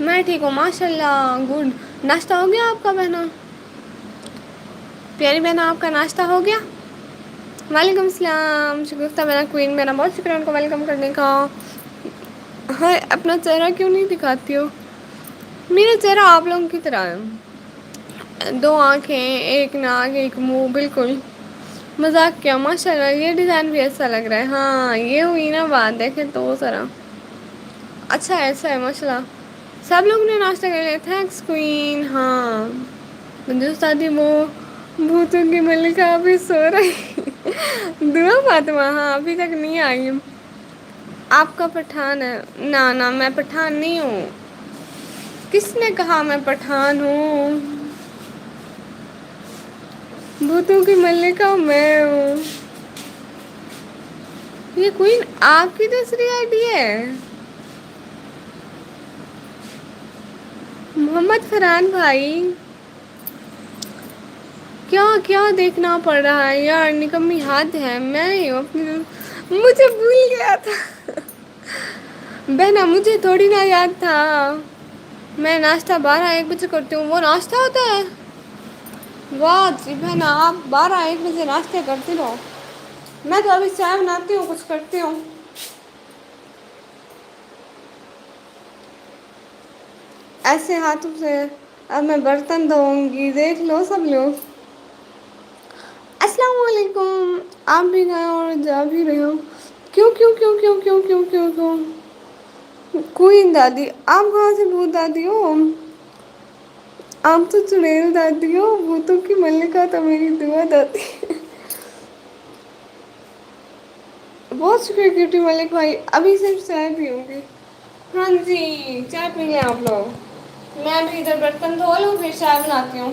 میں ٹھیک ہوں ماشاء اللہ گڈ. ناشتہ ہو گیا آپ کا بہنا؟ پیاری بہن آپ کا ناشتہ ہو گیا؟ وعلیکم السلام شگفتہ میرا کوئین میرا بہت شکریہ ان کو ویلکم کرنے کا. ہاں اپنا چہرہ کیوں نہیں دکھاتی ہو؟ میرا چہرہ آپ لوگوں کی طرح ہے، دو آنکھیں ایک ناک ایک منہ بالکل. مذاق کیا ماشاء اللہ یہ ڈیزائن بھی ایسا لگ رہا ہے. ہاں یہ ہوئی نا بات دیکھے تو ذرا اچھا ایسا ہے ماشاء اللہ. سب لوگ نے ناشتہ کر لیا تھینکس کوئین. ہاں دادی وہ بھوتوں کی ملکہ ابھی سو رہی. دعا فاطمہ ہاں ابھی تک نہیں آئی. آپ کا پٹھان ہے؟ نہ نہ میں پٹھان نہیں ہوں. کس نے کہا میں پٹھان ہوں؟ بھوتوں کی ملکہ میں ہوں. یہ کوئین آپ کی دوسری آئی ڈی ہے؟ محمد فرحان بھائی کیا کیا دیکھنا پڑ رہا ہے یار نکمی حد ہے. میں ہی ہوں اپنی مجھے بھول گیا تھا بہنا مجھے تھوڑی نا یاد تھا. میں ناشتہ 12-1 بجے کرتی ہوں. وہ ناشتہ ہوتا ہے؟ واہ جی بہن آپ 12-1 بجے ناشتے کرتی ہو. میں تو ابھی چائے بناتی ہوں کچھ کرتی ہوں. ایسے ہاتھوں سے اب میں برتن دھوؤں گی دیکھ لو سب لوگ. السلام علیکم. آپ بھی گئے اور جا بھی رہے ہو. کیوں کیوں کیوں کیوں کیوں کیوں کیوں کیوں کوئین دادی آپ کہاں سے بھوت دادی ہو؟ آپ تو چڑیل دادی ہو. بھوتوں کی ملکہ تو میری دعا دادی. بہت شکریہ کیوٹی ملک بھائی. ابھی صرف چائے پیوں گی. ہاں جی چائے پی لیں آپ لوگ. میں بھی ادھر برتن دھو لوں پھر چائے بناتی ہوں.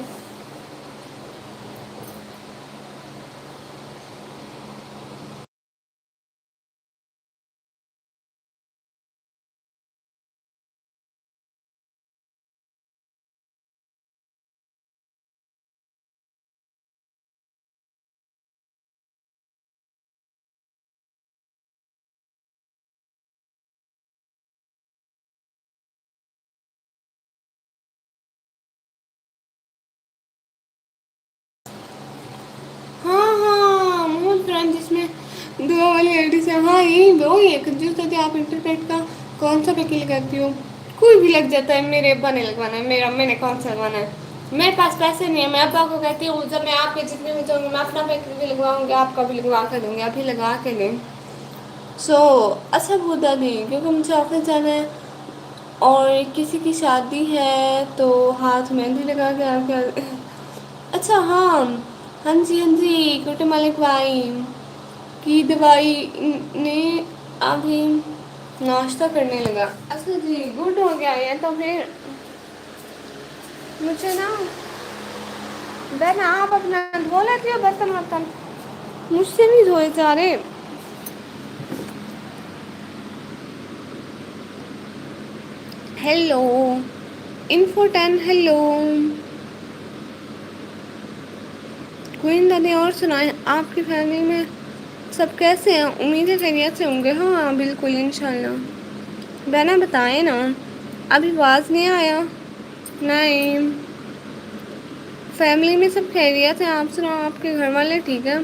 ہاں ہاں محمد فرحان جس میں دعا والی آئی ڈی سے. ہاں یہی وہی ہے کنجوس دادی. آپ انٹرنیٹ کا کون سا پہ کلک کرتی ہو؟ کوئی بھی لگ جاتا ہے. میرے ابا نے لگوانا ہے. میرے امی نے کون سا لگوانا ہے؟ میرے پاس پیسے نہیں ہے. میں ابا کو کہتی ہوں جب میں آپ کے جتنے بھی جاؤں گی میں اپنا پیک بھی لگواؤں گی آپ کا بھی لگوا کے دوں گی. ابھی لگا کے دیں سو اچھا بھوت دادی کیونکہ مجھے آفس جانا ہے اور کسی کی شادی ہے تو ہاتھ مہندی لگا کے آپ کے اچھا ہاں ہاں جی ہاں جی کیوٹی ملک بھائی کی دوائی نے ابھی ناشتہ کرنے لگا. اچھا جی گڈ ہو گیا یہ تو پھر مجھے نا بہن آپ اپنا دھو لیتی ہو برتن ورتن؟ مجھ سے نہیں دھوئے جا رہے. ہیلو انفو 10 ہیلو کوئین دادی اور سنائیں آپ کی فیملی میں سب کیسے ہیں؟ امید ہے خیریت سے ہوں گے. ہاں بالکل انشاء اللہ. بہنا بتائیں نا ابھی آواز نہیں آیا. نہیں فیملی میں سب خیریت ہیں. آپ سناؤ آپ کے گھر والے ٹھیک ہیں؟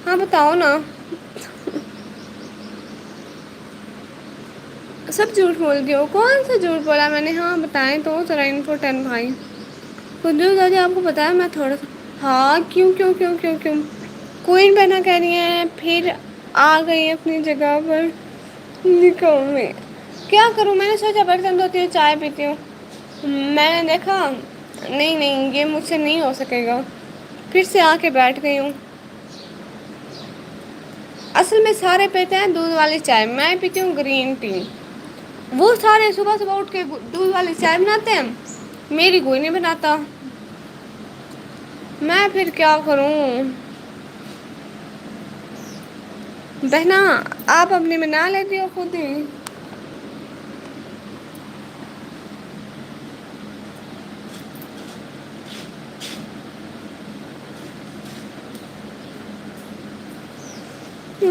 ہاں بتاؤ نا. سب جھوٹ بولتی ہو. کون سا جھوٹ بولا میں نے؟ ہاں بتائیں تو ذرا انفو 10 بھائی. کنجور دادی آپ کو بتایا میں تھوڑا سا. ہاں کیوں کیوں کیوں کیوں کیوں کوئین بہنا کہہ رہی ہیں پھر آ گئی اپنی جگہ پر نکاح کیا کروں؟ میں نے سوچا برتن دھوتی ہوں چائے پیتی ہوں. میں نے دیکھا نہیں نہیں یہ مجھ سے نہیں ہو سکے گا. پھر سے آ کے بیٹھ گئی ہوں. اصل میں سارے پیتے ہیں دودھ والی چائے. میں پیتی ہوں گرین ٹی. وہ سارے صبح صبح اٹھ کے دودھ والی چائے بناتے ہیں. میری کوئی نہیں بناتا. میں پھر کیا کروں؟ بہنا آپ اپنے میں نہ لیتی ہو خود ہی.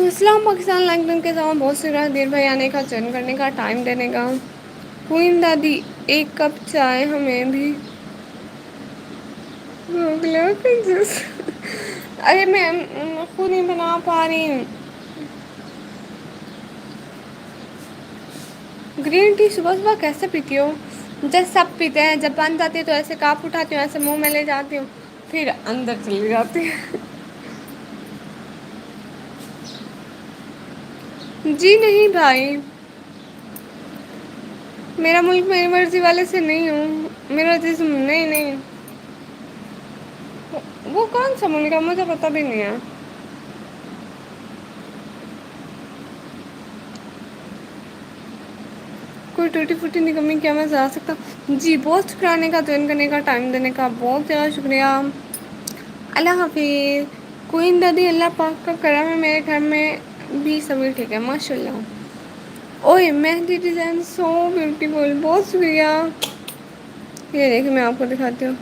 اسلام پاکستان لائک کے ساتھ بہت سی راہ دیر بھائی آنے کا چین کرنے کا ٹائم دینے کا. کوئین دادی ایک کپ چائے ہمیں بھی گلا کنجوس ارے میں خود نہیں بنا پا رہی ہوں گرین ٹی صبح صبح کیسے پیتی ہو جیسے سب پیتے ہیں جب بن جاتی ہے تو ایسے کاپ اٹھاتی ہوں ایسے منہ میں لے جاتی ہوں پھر اندر چلی جاتی ہے جی نہیں بھائی میرا ملک میری مرضی والے سے نہیں ہوں میرا جسم نہیں نہیں وہ کون سا ملک ہے مجھے پتا بھی نہیں ہے کوئی ٹوٹی فوٹی نکمی کیا میں جا سکتا جی بہت شکرانے کا جوائن کرنے کا ٹائم دینے کا بہت زیادہ شکریہ اللہ حافظ کوئین دادی اللہ پاک کا کرم ہے میرے گھر میں بھی سبھی ٹھیک ہے ماشاء اللہ اوئے مہندی ڈیزائن سو بیوٹیفل بہت شکریہ یہ دیکھیں میں آپ کو دکھاتی ہوں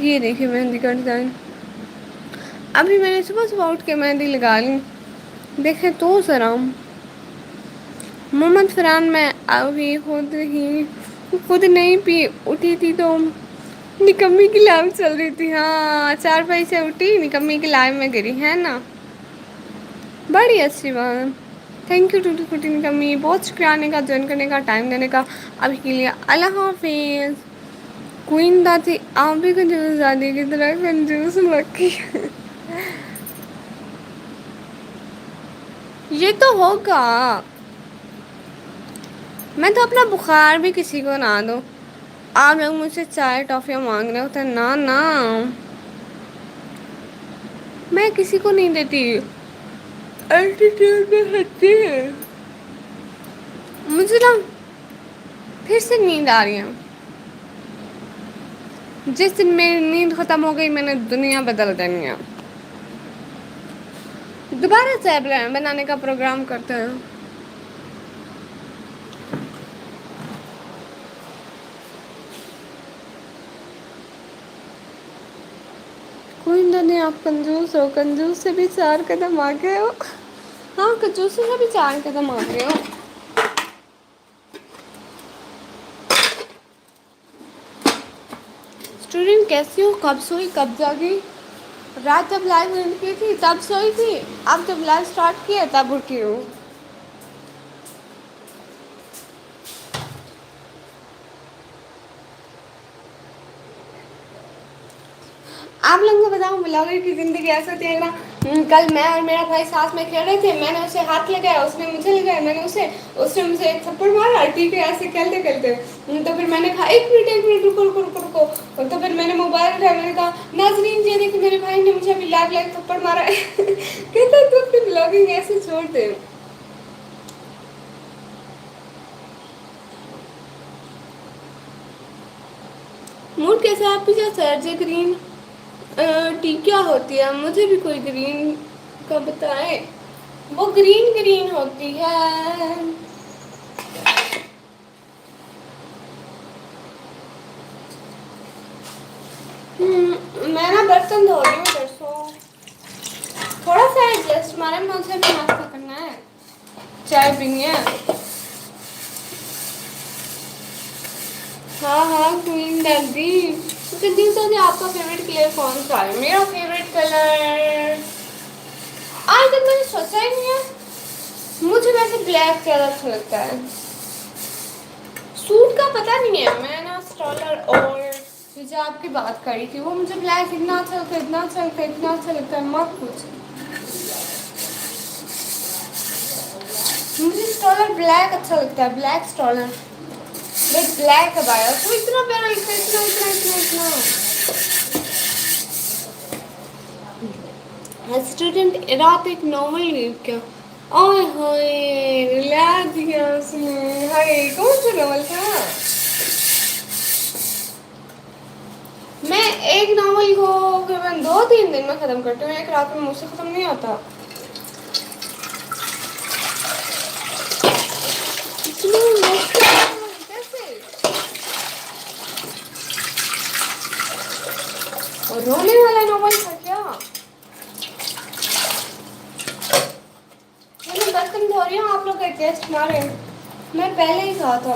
یہ دیکھیے مہندی کا ڈیزائن ابھی میں نے صبح صبح اٹھ کے مہندی لگا لی دیکھے تو ذرا محمد فران میں ابھی خود نہیں پی اٹھی تھی تو نکمی کی لائو چل رہی تھی ہاں 4 بجے سے اٹھی نکمی کی لائو میں گری ہے نا بڑی اچھی بات تھینک یو ٹوٹی فوٹی نکمی بہت شکریہ آنے کا جوائن کرنے کا ٹائم دینے کا ابھی کے لیے اللہ حافظ کوئین دادی آپ بھی کنجوس دادی کی طرح کنجوس مکھی یہ تو ہوگا میں تو اپنا بخار بھی کسی کو نہ دوں آپ لوگ مجھ سے چائے ٹافیاں مانگ رہے ہوتے نا نا میں کسی کو نہیں دیتی ایٹیٹیوڈ میں ہنستے ہیں مجھے نا پھر سے نیند آ رہی ہے جس دن میری نیند ختم ہو گئی میں نے دنیا بدل دینی ہے دوبارہ چائے بنانے کا پروگرام کرتے ہیں کوئی نہیں آپ کنجوس ہو کنجوس سے بھی 4 قدم آگے ہو ہاں کنجوسی سے بھی 4 قدم آگے ہو اسٹوڈنٹ کیسی ہو کب سوئی کب جاگی رات جب لائو اینڈ کی تھی تب سوئی تھی اب جب لائو اسٹارٹ کیا تب اٹھی ہوں آپ لوگوں کو بتاؤں بلاگر کی زندگی ایسا ہوتی ہے نا کل میں اور میرا بھائی ساتھ میں کھیل رہے تھے میں نے اسے ہاتھ لگایا اس نے مجھے لگایا میں نے اس نے مجھے ایک تھپڑ مارا ٹھیک ہے ایسے کھیلتے کھیلتے تو پھر میں نے کہا ایک منٹ رکو تو پھر میں نے موبائل اٹھایا میں نے کہا ناظرین یہ دیکھیں میرے بھائی نے مجھے ابھی لائیو تھپڑ مارا ہے کہتا تو اپنی بلاگنگ ایسے چھوڑ دے موڈ کیسا ہے آپ کے ساتھ سرج گرین ٹی کیا ہوتی ہے مجھے بھی کوئی گرین کا بتائے وہ گرین گرین ہوتی ہے میں نا برتن دھو رہی ہوں پرسوں تھوڑا سا ہے جسٹ ہمارے مجھے بھی ناشتہ کرنا ہے چائے پینی ہے ہاں ہاں کوئین دادی کنجوس دادی آپ کا فیوریٹ کلر کون سا ہے میرا فیوریٹ کلر آج تک میں نے سوچا ہی نہیں ہے مجھے ویسے بلیک زیادہ اچھا لگتا ہے سوٹ کا پتہ نہیں ہے میں نا اسٹالر اور حجاب کی بات کری تھی وہ مجھے بلیک اتنا اچھا لگتا ہے اتنا اچھا لگتا ہے اتنا اچھا لگتا ہے مت پوچھو مجھے اسٹالر بلیک اچھا لگتا ہے بلیک اسٹالر بلیک ابایا تو اتنا پیارا لگتا ہے اتنا اسٹوڈنٹ رات ایک ناول لکھ کیا اوئے ہوئے رلا دیا اس نے ہائے کون سا ناول تھا میں ایک ناول کو تقریباً 2-3 دن میں ختم کرتی ہوں ایک رات میں مجھ سے ختم نہیں ہوتا اور رونے والا ناول تھا کیا میں برتن دھو رہی ہوں آپ لوگ ایڈجسٹ مارے میں پہلے ہی کہا تھا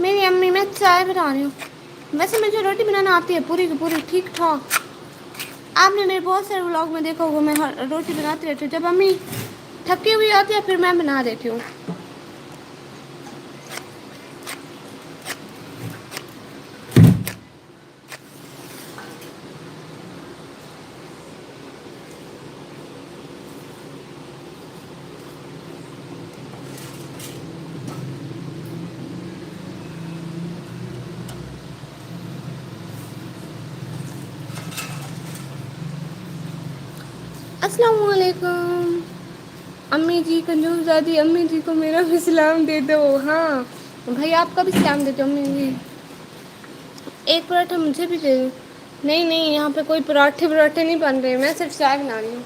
میری امی میں چائے بنا رہی ہوں. ویسے مجھے روٹی بنانا آتی ہے پوری کی پوری ٹھیک ٹھاک. آپ نے میرے بہت سارے ولاگ میں دیکھا ہوگا میں روٹی بناتی رہتی ہوں. جب امی تھکی ہوئی ہوتی ہے پھر میں بنا دیتی ہوں. السلام علیکم. امی جی کنجور زادی امی جی کو میرا بھی سلام دے دو. ہاں بھائی آپ کا بھی سلام دے دو امی جی. ایک پراٹھا مجھے بھی دے دو. نہیں نہیں یہاں پہ کوئی پراٹھے پراٹھے نہیں بن رہے میں صرف چائے بنا رہی ہوں.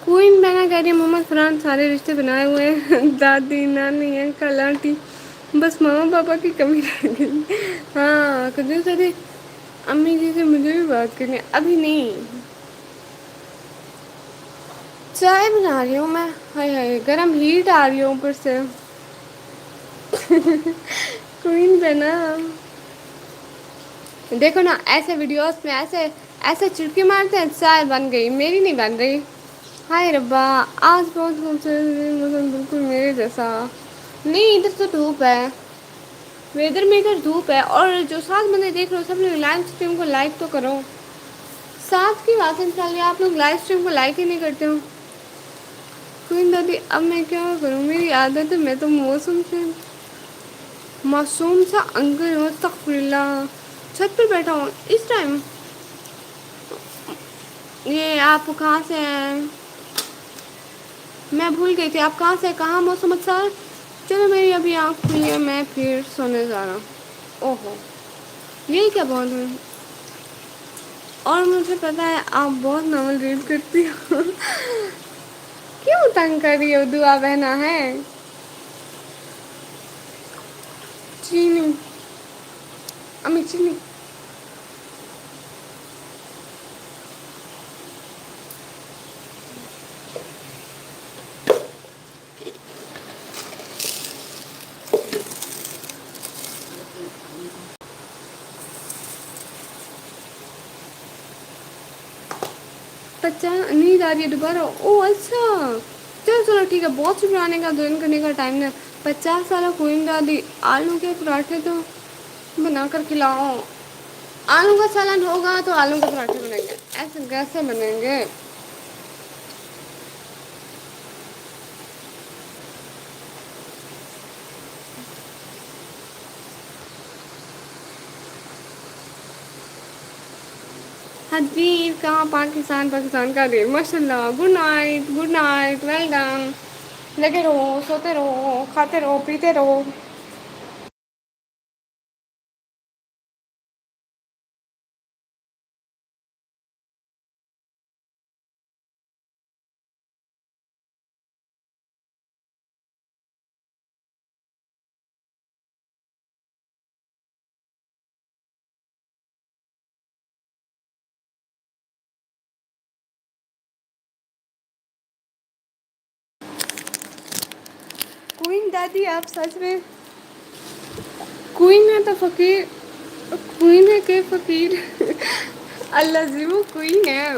کوئین بہنا کہہ رہی ہے محمد فرحان سارے رشتے بنائے ہوئے ہیں. دادی نانی انکل آنٹی بس ماما پاپا کی کمی رہ گئی. ہاں کنجور زادی امی جی سے مجھے بھی بات کرنی ابھی نہیں. چائے بنا رہی ہوں میں. ہائے ہائے گرم ہیٹ آ رہی ہے اوپر سے. کوئین بہنا دیکھو نا ایسے ویڈیوز میں ایسے ایسے چٹکی مارتے ہیں چائے بن گئی. میری نہیں بن رہی. ہائے ربا آج بہت خوبصورت بالکل میرے جیسا. نہیں ادھر تو دھوپ ہے. ویدر میں ادھر دھوپ ہے اور جو ساتھ بندے دیکھ رہے ہو سب نے لائو اسٹریم کو لائک تو کرو. ساتھ کی بات ہے چلیے آپ لوگ لائف اسٹریم کو لائک ہی نہیں کرتے ہو. کوئین دادی اب میں کیا کروں میری عادت ہے میں تو موسم سے معصوم سا انکل ہوں. استغفر اللہ. چھت پہ بیٹھا ہوں اس ٹائم. یہ آپ کہاں سے ہیں؟ میں بھول گئی تھی آپ کہاں سے کہاں موسم اچھا ہے. چلو میری ابھی آنکھ کھلی ہے میں پھر سونے جا رہا ہوں. او ہو یہی کیا بول رہے ہیں. اور مجھے پتا ہے آپ بہت ناول ریڈ کرتی ہو. کیوں تنگ کر رہی ہو دعا بہنا ہے. چینی امی چینی بچہ نیند آ رہی ہے دوبارہ. او اچھا چلو چلو ٹھیک ہے بہت چرانے کا دون کرنے کا ٹائم نہیں. 50 سالہ کوئین دادی آلو کے پراٹھے تو بنا کر کھلاؤ. آلو کا سالن ہوگا تو آلو کے پراٹھے بنیں گے. ایسے کیسے بنیں گے. حدیر کہاں پاکستان پاکستان کا دیر ماشاء اللہ. Good night good night well done. لگے رہو سوتے رہو کھاتے رہو پیتے رہو. کوئین دادی آپ سچ میں کوئین ہے تو فقیر کوئین ہے کہ فقیر. الازیب کوئین ہے.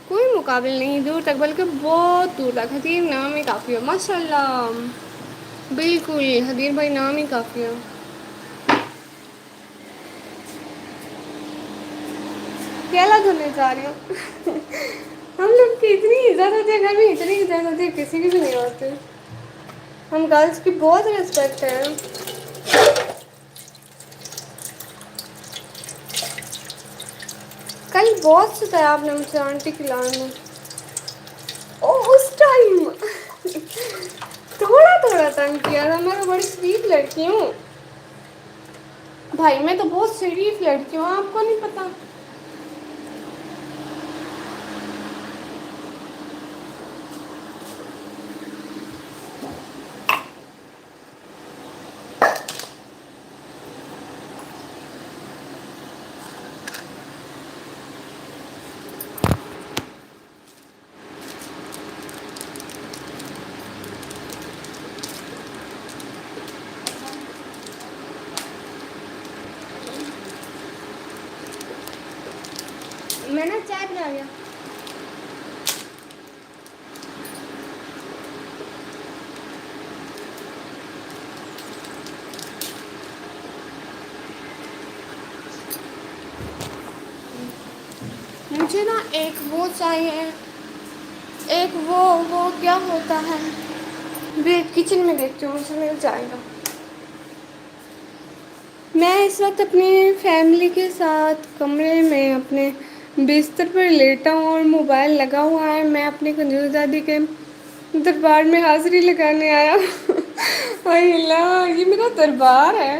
کوئی مقابل نہیں دور تک بلکہ بہت دور تک. حدیر نام ہی کافی ہے ماشاء اللہ. بالکل حدیر بھائی نام ہی کافی ہے. کیلا دھونے جا رہی ہوں. ہم لوگ کی اتنی عزت ہوتی ہے گھر میں اتنی عزت ہوتی ہے کسی کی بھی نہیں ہوتی. ہم گرلس کی بہت رسپیکٹ ہے. کل بہت ستایا آپ نے مجھ سے آنٹی کی لان میں. او اس ٹائم تھوڑا تھوڑا تنگ کیا تھا. میں تو بڑی شریف لڑکی ہوں. بھائی میں تو بہت شریف لڑکی ہوں آپ کو نہیں پتا. میں نا چائے بنا گیا. مجھے نا ایک وہ چاہیے. ایک وہ کیا ہوتا ہے. ویٹ کچن میں دیکھتی ہوں مجھے مل جائے گا. میں اس وقت اپنی فیملی کے ساتھ کمرے میں اپنے بستر پر لیٹا ہوں اور موبائل لگا ہوا ہے. میں اپنی کنجور دادی کے دربار میں حاضری لگانے آیا. ہائے اللہ یہ میرا دربار ہے.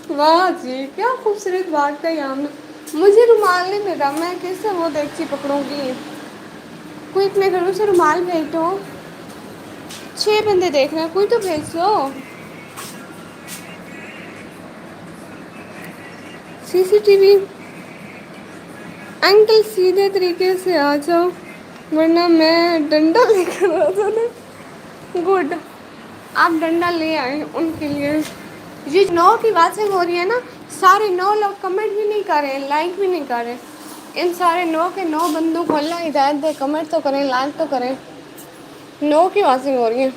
واہ جی کیا خوبصورت بات کہی آپ نے. مجھے رومال نہیں ملا میں کیسے وہ دیکچی پکڑوں گی. کوئی اپنے گھروں سے رومال بھیج دو. 6 بندے دیکھ رہے ہیں کوئی تو بھیج دو. سی سی ٹی وی انکل سیدھے طریقے سے آ جاؤ ورنہ میں ڈنڈا لے کر آ جانا. گڈ آپ ڈنڈا لے آئے ان کے لیے. یہ 9 کی باتیں ہو رہی ہے نا. سارے 9 لوگ کمنٹ بھی نہیں کر رہے لائک بھی نہیں کر رہے. ان سارے 9 کے 9 بندوں کو اللہ ہدایت دے کمنٹ تو کریں لائک تو کریں. 9 کی باتیں ہو رہی ہیں.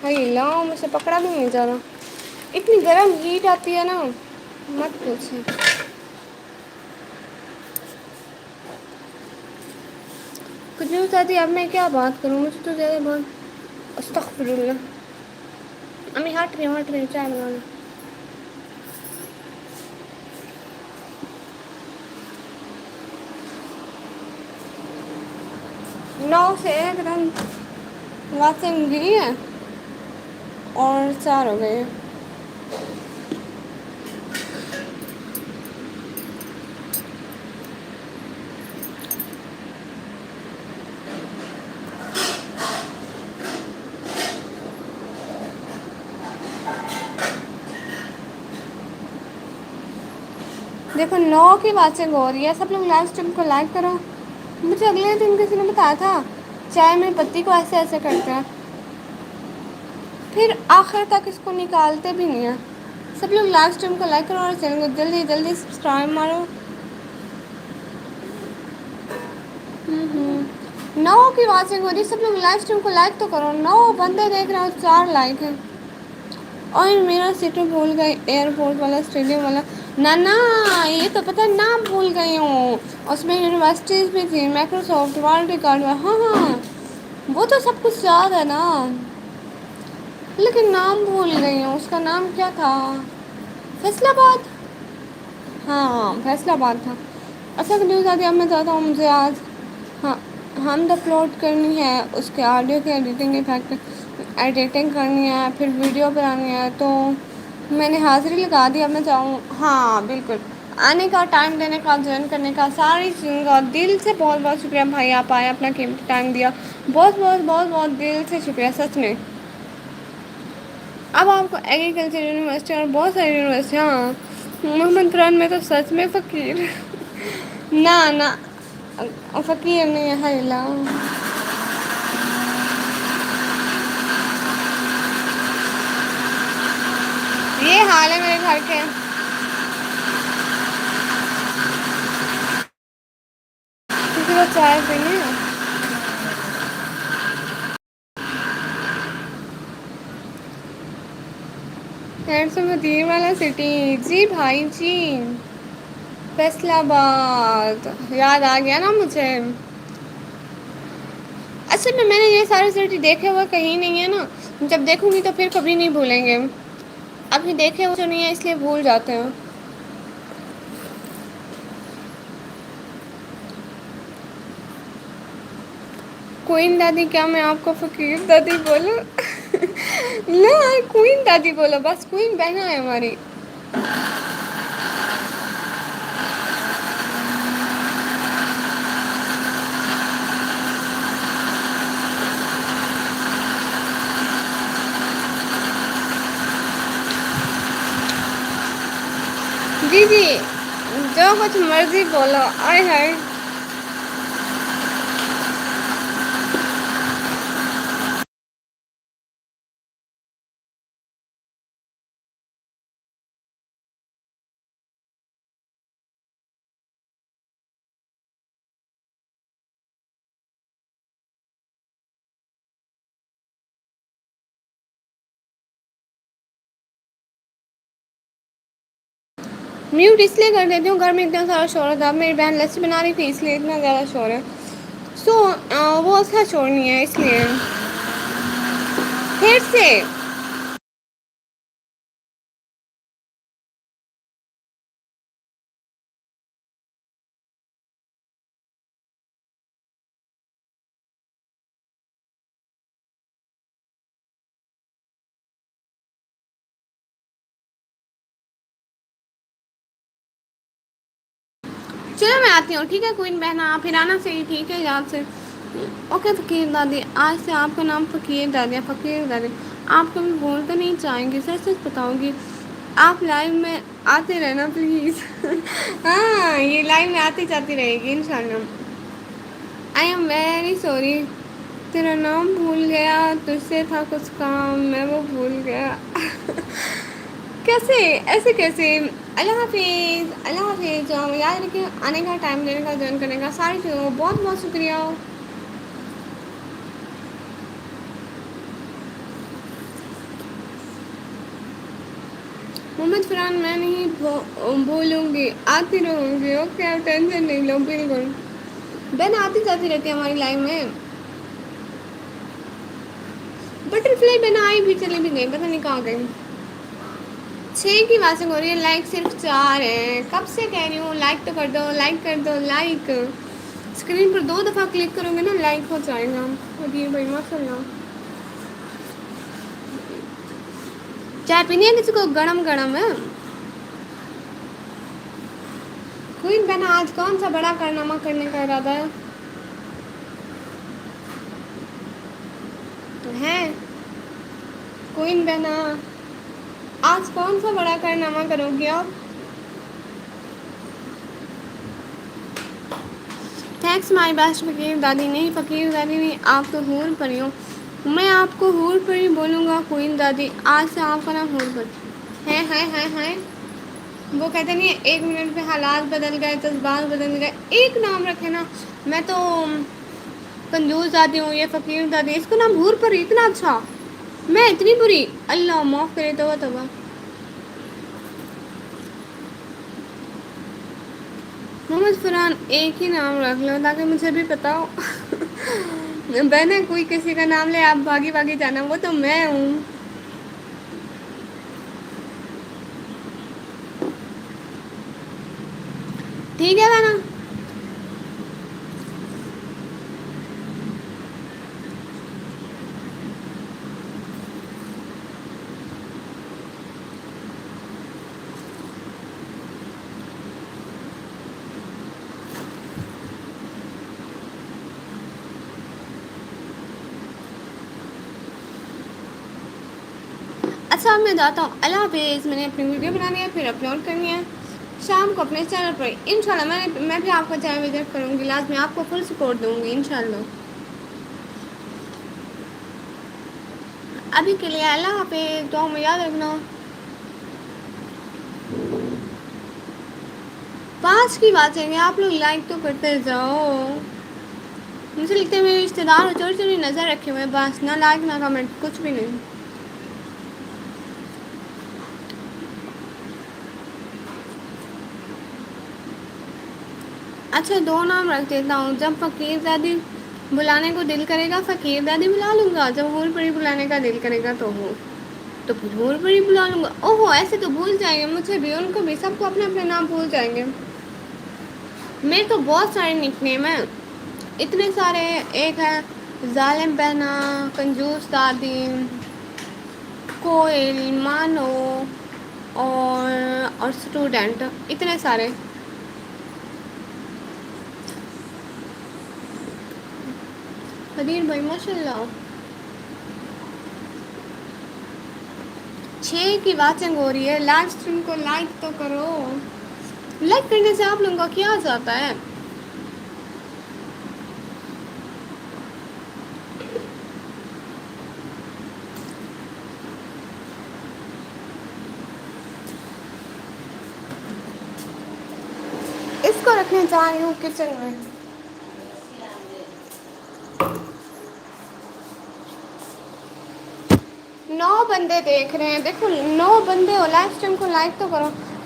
ہائے اللہ مجھ سے پکڑا بھی نہیں جا رہا. اتنی گرم ہیٹ آتی ہے نا مت پوچھیں. کچھ نہیں چاہتی اب میں کیا بات کروں مجھے تو زیادہ بات استغفراللہ. امی ہٹ رہی چائے بنانا. 9 سے 1 رن واطن گری ہے اور 4 ہو گئے ہیں. دیکھو 9 کی باتیں ہو رہی ہے سب لوگ لاسٹ ٹائم کو لائک کرو. مجھے اگلے دن کسی نے بتایا تھا چائے میں پتی کو ایسے ایسے کرتے ہیں. پھر آخر تک اس کو نکالتے بھی نہیں ہیں. سب لوگ لاسٹ ٹائم کو لائک کرو اور چینل کو جلدی جلدی سبسکرائب مارو. 9 کی واچنگ ہو رہی سب لوگ لائف اسٹریم کو لائک تو کرو. 9 بندے دیکھ رہے ہو 4 لائک ہیں. اور میرا سٹی بھول گئی ایئرپورٹ والا اسٹیڈیم والا. نانا یہ تو پتہ نام بھول گئی ہوں. اس میں یونیورسٹیز بھی تھی مائکروسافٹ ورلڈ ریکارڈ ہاں ہاں وہ تو سب کچھ یاد ہے نا. لیکن نام بھول گئی ہوں اس کا نام کیا تھا. فیصل آباد. ہاں فیصل آباد تھا. اچھا نیوز آتی اب میں چاہتا ہوں مجھے آج ہاں ہم اپلوڈ کرنی ہے اس کے آڈیو کے ایڈیٹنگ افیکٹ ایڈیٹنگ کرنی ہے پھر ویڈیو بنانی ہے تو میں نے حاضری لگا دی. اب میں چاہوں ہاں بالکل آنے کا ٹائم دینے کا جوائن کرنے کا ساری چیزوں کا دل سے بہت بہت شکریہ بھائی. آپ آئے اپنا قیمتی ٹائم دیا بہت بہت بہت بہت دل سے شکریہ سچ میں. اب آپ کو ایگریکلچر یونیورسٹی اور بہت ساری یونیورسٹیاں محمد قرآن میں تو سچ میں فقیر نہ نہ فقیر نہیں ہے اللہ. یہ حال ہے میرے گھر کے. کسی کو چائے پینی ہے. خیر سے مدیر والا سٹی جی بھائی جی. فیصل آباد یاد آ گیا نا مجھے. اصل میں نے یہ سارے سٹی دیکھے ہوا کہیں نہیں ہے نا. جب دیکھوں گی تو پھر کبھی نہیں بھولیں گے. ابھی دیکھے وہ جو نہیں ہے اس لیے بھول جاتے ہیں. کوئین دادی کیا میں آپ کو فقیر دادی بولوں. نہ کوئین دادی بولو بس کوئین بہنا ہے ہماری. جی جی جو کچھ مرضی بولو آئے ہائے. میوٹ اس لیے کر دیتی ہوں، گھر میں اتنا سارا شور تھا، میری بہن لسی بنا رہی تھی اس لیے اتنا زیادہ شور ہے. سو وہ اچھا شور نہیں ہے اس لیے. پھر سے چلو میں آتی ہوں ٹھیک ہے کوئین بہنا، پھر آنا صحیح ٹھیک ہے یاد سے. اوکے فقیر دادی، آج سے آپ کا نام فقیر دادی، فقیر دادی. آپ کبھی بول تو نہیں چاہیں گی، سچ سچ بتاؤں گی. آپ لائف میں آتے رہنا پلیز. ہاں یہ لائن میں آتی جاتی رہے گی انشاء اللہ. I am very sorry. تیرا نام بھول گیا، تجھ سے تھا کچھ کام میں وہ بھول گیا. کیسے ایسے کیسے؟ اللہ حافظ اللہ حافظ. جو یاد رکھے آنے کا ٹائم دینے کا جوائن کرنے کا ساری چیزوں بہت بہت شکریہ. محمد فرحان میں نہیں بھولوں گی، آتی رہوں گی. اوکے آپ ٹینشن نہیں لو بالکل. بہن آتی جاتی رہتی ہے ہماری لائف میں. بٹر فلائی بہن آئی بھی چلی بھی گئی، پتہ نہیں کہاں گئی. 6 کی واسنگ ہو رہی ہے، لائک صرف 4 ہے. کب سے کہہ رہی ہوں لائک تو کر دو، لائک کر دو لائک. اسکرین پر 2 دفعہ کلک کرو گے نا لائک ہو جائے گا. ابھی بھائی ماشاء اللہ. چائے پینی ہے کسی کو گرم گرم ہے؟ کوئین بہنا آج کون سا بڑا کارنامہ کرنے کا ارادہ ہے؟ ہیں کوئین بہنا آج کون سا بڑا کارنامہ کرو گی آپ؟ تھینکس مائی بیسٹ فقیر دادی. نہیں فقیر دادی نہیں، آپ تو حور پری ہو. میں آپ کو حور پری بولوں گا کوئین دادی. آج سے آپ کا نام حور پری ہیں. وہ کہتے نہیں 1 منٹ میں حالات بدل گئے، جذبات بدل گئے. ایک نام رکھے نا. میں تو کنجوس دادی ہوں، یہ فقیر دادی، اس کو نام حور پری اتنا اچھا. میں اتنی بری؟ اللہ معاف کرے. توبہ توبہ. محمد فرحان ایک ہی نام رکھ لو تاکہ مجھے بھی پتا ہو. بہن کوئی کسی کا نام لے آپ بھاگی بھاگی جانا، وہ تو میں ہوں. ٹھیک ہے بہنا. اچھا اب میں جاتا ہوں، اللہ حافظ. میں نے اپنی ویڈیو بنانی ہے پھر اپلوڈ کرنی ہے شام کو اپنے چینل پر انشاء اللہ. میں بھی آپ کا چینل وزٹ کروں گی، لازمی آپ کو فل سپورٹ دوں گی انشاء اللہ. ابھی کے لیے اللہ حافظ. دعاؤں میں یاد رکھنا. 5 کی باتیں ہیں، آپ لوگ لائک تو کرتے جاؤ. مجھے لگتا ہے میرے رشتے دار چوری چوری نظر رکھے ہوئے ہیں، بس نہ لائک نہ کمنٹ کچھ بھی نہیں. اچھا 2 نام رکھ دیتا ہوں. جب فقیر دادی بلانے کو دل کرے گا فقیر دادی بلا لوں گا، جب حور پری بلانے کا دل کرے گا تو پھر حور پری بلا لوں گا. اوہو ایسے تو بھول جائیں گے مجھے بھی، ان کو بھی، سب کو اپنے اپنے نام بھول جائیں گے. میرے تو بہت سارے نک نیم ہیں، اتنے سارے. ایک ہے ظالم بہنا، کنجوس دادی، کوئل، مانو اور اسٹوڈنٹ، اتنے سارے. قدیر بھائی ماشاء اللہ. 6 کی واچنگ ہو رہی ہے، لائیو اسٹریم کو لائک تو کرو. لائک کرنے سے آپ لوگوں کا کیا جاتا ہے؟ اس کو رکھنے جا رہی ہوں کچن میں. 9 بندے دیکھ رہے ہیں، دیکھو 9 بندے ہو، لائیو اسٹریم کو لائک تو کرو.